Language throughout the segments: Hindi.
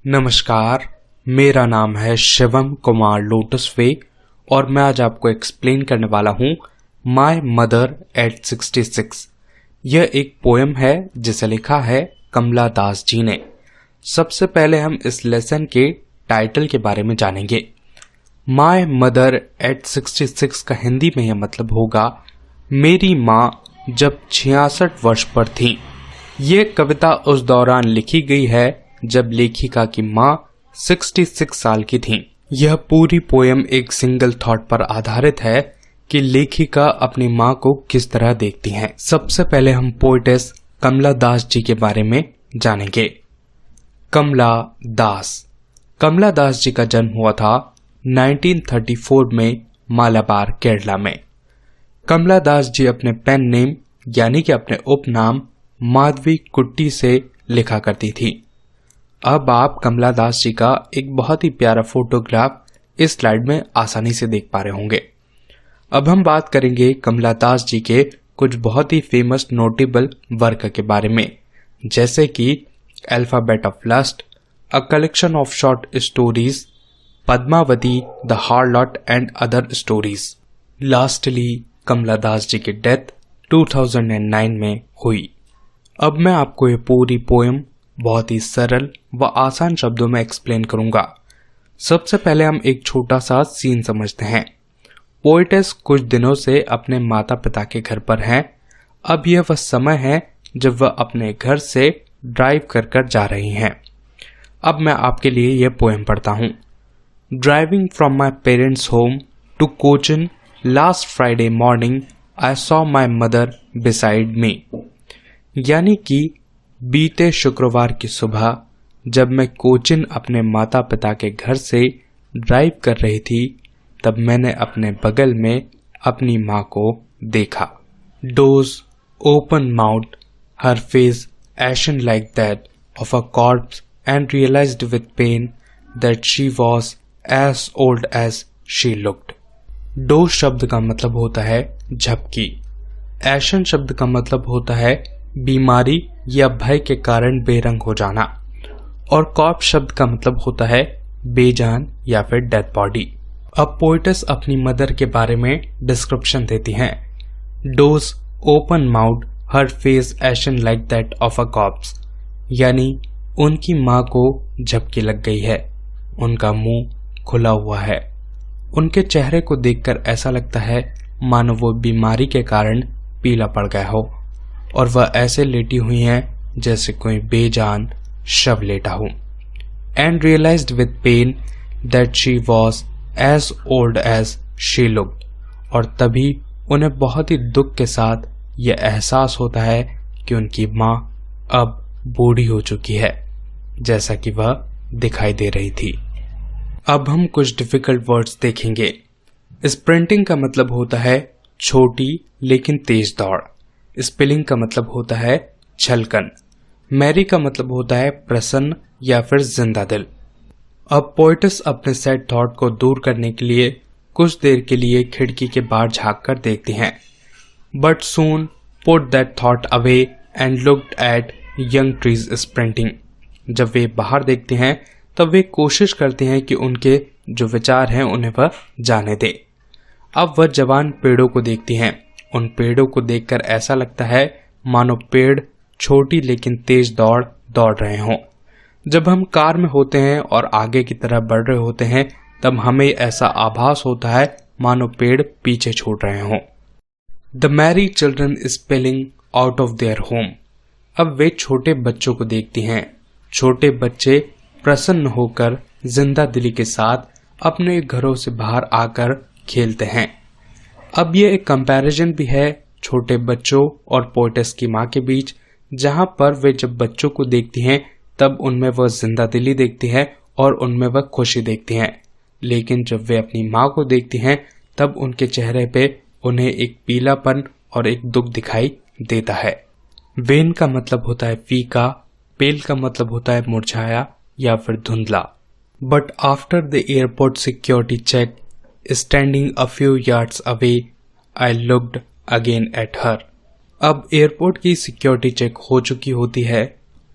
नमस्कार, मेरा नाम है शिवम कुमार लोटस वे और मैं आज आपको एक्सप्लेन करने वाला हूँ माय मदर एट 66। यह एक पोएम है जिसे लिखा है कमला दास जी ने। सबसे पहले हम इस लेसन के टाइटल के बारे में जानेंगे। माय मदर एट 66 का हिंदी में यह मतलब होगा मेरी माँ जब 66 वर्ष पर थी। ये कविता उस दौरान लिखी गई है जब लेखिका की माँ 66 साल की थीं। यह पूरी पोएम एक सिंगल थॉट पर आधारित है कि लेखिका अपनी माँ को किस तरह देखती हैं। सबसे पहले हम पोएटेस कमला दास जी के बारे में जानेंगे। कमला दास जी का जन्म हुआ था 1934 में मालाबार, केरला में। कमला दास जी अपने पेन नेम यानी कि अपने उपनाम माधवी कुट्टी से लिखा करती थी। अब आप कमला दास जी का एक बहुत ही प्यारा फोटोग्राफ इस स्लाइड में आसानी से देख पा रहे होंगे। अब हम बात करेंगे कमला दास जी के कुछ बहुत ही फेमस नोटेबल वर्क के बारे में, जैसे कि alphabet of lust, a collection of short stories, Padmavati, the harlot and other stories. Lastly Kamala Das ji की डेथ 2009 में हुई। अब मैं आपको ये पूरी पोएम बहुत ही सरल व आसान शब्दों में एक्सप्लेन करूंगा। सबसे पहले हम एक छोटा सा सीन समझते हैं। पोएटेस कुछ दिनों से अपने माता पिता के घर पर हैं। अब यह वह समय है जब वह अपने घर से ड्राइव कर जा रही हैं। अब मैं आपके लिए यह पोएम पढ़ता हूँ। Driving from my parents home to Cochin last Friday morning I saw my mother beside me. यानी कि बीते शुक्रवार की सुबह जब मैं कोचिन अपने माता पिता के घर से ड्राइव कर रही थी, तब मैंने अपने बगल में अपनी माँ को देखा। Dose open mouth, her face ashen like that of a corpse, and realized with pain that she was as old as she looked. Dose शब्द का मतलब होता है झपकी। एशन शब्द का मतलब होता है बीमारी या भय के कारण बेरंग हो जाना, और कॉर्प्स शब्द का मतलब होता है बेजान या फिर डेड बॉडी। अब पोएटेस अपनी मदर के बारे में डिस्क्रिप्शन देती हैं। Dose open mouth, her face ation like that of a corps. यानी उनकी माँ को झपकी लग गई है, उनका मुंह खुला हुआ है। उनके चेहरे को देखकर ऐसा लगता है मानो वो बीमारी के कारण पीला पड़ गया हो, और वह ऐसे लेटी हुई हैं जैसे कोई बेजान शव लेटा हो। And realised with pain that she was as old as she looked. और तभी उन्हें बहुत ही दुख के साथ यह एहसास होता है कि उनकी माँ अब बूढ़ी हो चुकी है, जैसा कि वह दिखाई दे रही थी। अब हम कुछ डिफिकल्ट वर्ड्स देखेंगे। स्प्रिंटिंग का मतलब होता है छोटी लेकिन तेज दौड़। स्पेलिंग का मतलब होता है छलकन। मैरी का मतलब होता है प्रसन्न या फिर जिंदा दिल। अब पोएटेस अपने सैड थॉट को दूर करने के लिए कुछ देर के लिए खिड़की के बाहर झांक कर देखती हैं, but soon put that thought away and looked at young trees sprinting. जब वे बाहर देखते हैं तब वे कोशिश करते हैं कि उनके जो विचार हैं उन्हें वह जाने दे। अब वह जवान पेड़ों को देखती हैं। उन पेड़ों को देखकर ऐसा लगता है मानो पेड़ छोटी लेकिन तेज दौड़ रहे हों। जब हम कार में होते हैं और आगे की तरफ बढ़ रहे होते हैं तब हमें ऐसा आभास होता है मानो पेड़ पीछे छूट रहे हों। The Mary children spelling out of their home. अब वे छोटे बच्चों को देखती हैं। छोटे बच्चे प्रसन्न होकर जिंदा दिली के साथ अपने घरों से बाहर आकर खेलते हैं। अब ये एक कंपैरिजन भी है छोटे बच्चों और पोएटेस की माँ के बीच, जहां पर वे जब बच्चों को देखती हैं तब उनमें वह जिंदा दिली देखती हैं और उनमें वह खुशी देखती हैं, लेकिन जब वे अपनी माँ को देखती हैं तब उनके चेहरे पे उन्हें एक पीलापन और एक दुख दिखाई देता है। वेन का मतलब होता है फीका, पेल का मतलब होता है मुरझाया या फिर धुंधला। But after the airport security check standing a few yards away I looked again at her. अब एयरपोर्ट की सिक्योरिटी चेक हो चुकी होती है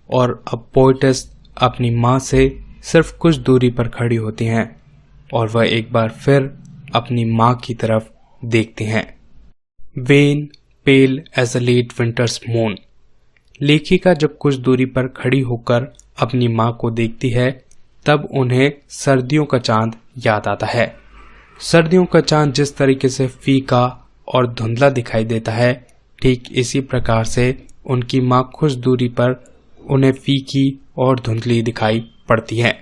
और अब पोएटेस अपनी माँ से सिर्फ कुछ दूरी पर खड़ी होती हैं और वह एक बार फिर अपनी माँ की तरफ देखती हैं। Wan pale as a late winter's moon. लेखिका जब कुछ दूरी पर खड़ी होकर अपनी माँ को देखती है तब उन्हें सर्दियों का चांद याद आता है। सर्दियों का चांद जिस तरीके से फीका और धुंधला दिखाई देता है, ठीक इसी प्रकार से उनकी माँ कुछ दूरी पर उन्हें फीकी और धुंधली दिखाई पड़ती हैं।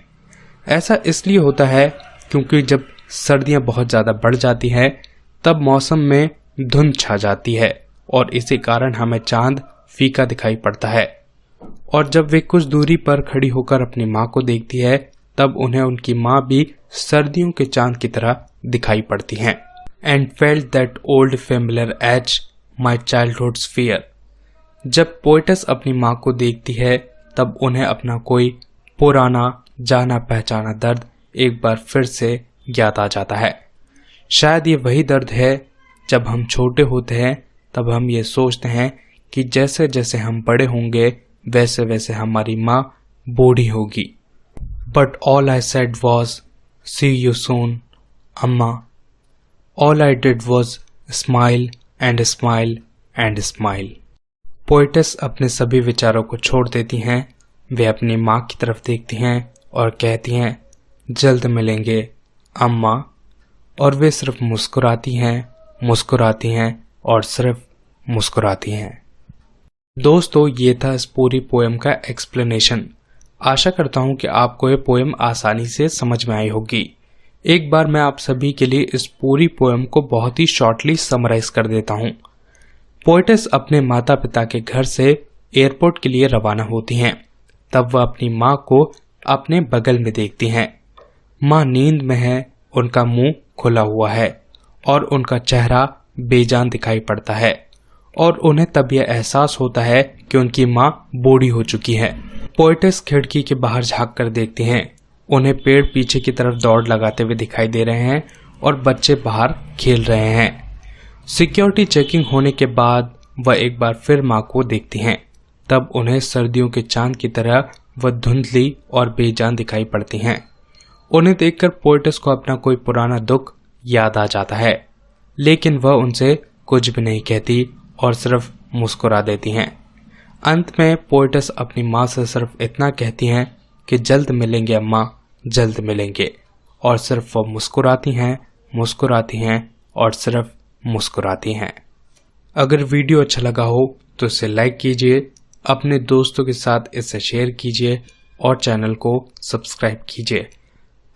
ऐसा इसलिए होता है क्योंकि जब सर्दियां बहुत ज़्यादा बढ़ जाती हैं तब मौसम में धुंध छा जाती है और इसी कारण हमें चांद फीका दिखाई पड़ता है। और जब वे कुछ दूरी पर खड़ी होकर अपनी माँ को देखती है तब उन्हें उनकी माँ भी सर्दियों के चांद की तरह दिखाई पड़ती हैं। And felt that old familiar age my childhood's fear. जब पोएटस अपनी माँ को देखती है तब उन्हें अपना कोई पुराना जाना पहचाना दर्द एक बार फिर से याद आ जाता है। शायद ये वही दर्द है जब हम छोटे होते हैं तब हम ये सोचते हैं कि जैसे जैसे हम बड़े होंगे वैसे वैसे हमारी माँ बूढ़ी होगी। But all I said was see you soon Amma. All I did was smile and smile and smile. Poetess अपने सभी विचारों को छोड़ देती हैं। वे अपनी माँ की तरफ देखती हैं और कहती हैं जल्द मिलेंगे अम्मा। और वे सिर्फ मुस्कुराती हैं और सिर्फ मुस्कुराती हैं। दोस्तों, ये था इस पूरी पोएम का एक्सप्लेनेशन। आशा करता हूँ कि आपको ये पोएम आसानी से समझ में आई होगी। एक बार मैं आप सभी के लिए इस पूरी पोएम को बहुत ही शॉर्टली समराइज कर देता हूँ। पोएटस अपने माता पिता के घर से एयरपोर्ट के लिए रवाना होती हैं। तब वह अपनी माँ को अपने बगल में देखती हैं। माँ नींद में है, उनका मुंह खुला हुआ है और उनका चेहरा बेजान दिखाई पड़ता है और उन्हें तब यह एहसास होता है कि उनकी माँ बूढ़ी हो चुकी है। पोएटस खिड़की के बाहर झांक कर देखती हैं। उन्हें पेड़ पीछे की तरफ दौड़ लगाते हुए दिखाई दे रहे हैं और बच्चे बाहर खेल रहे हैं। सिक्योरिटी चेकिंग होने के बाद वह एक बार फिर माँ को देखती हैं। तब उन्हें सर्दियों के चांद की तरह वह धुंधली और बेजान दिखाई पड़ती हैं। उन्हें देखकर पोएटस को अपना कोई पुराना दुख याद आ जाता है, लेकिन वह उनसे कुछ भी नहीं कहती और सिर्फ मुस्कुरा देती हैं। अंत में पोएटस अपनी माँ से सिर्फ इतना कहती हैं कि जल्द मिलेंगे अम्मा, जल्द मिलेंगे। और सिर्फ वह मुस्कुराती हैं और सिर्फ मुस्कुराती हैं। अगर वीडियो अच्छा लगा हो तो इसे लाइक कीजिए, अपने दोस्तों के साथ इसे शेयर कीजिए और चैनल को सब्सक्राइब कीजिए।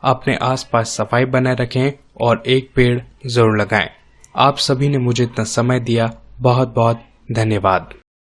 अपने आसपास सफाई बनाए रखें और एक पेड़ जरूर लगाएं। आप सभी ने मुझे इतना समय दिया, बहुत बहुत धन्यवाद।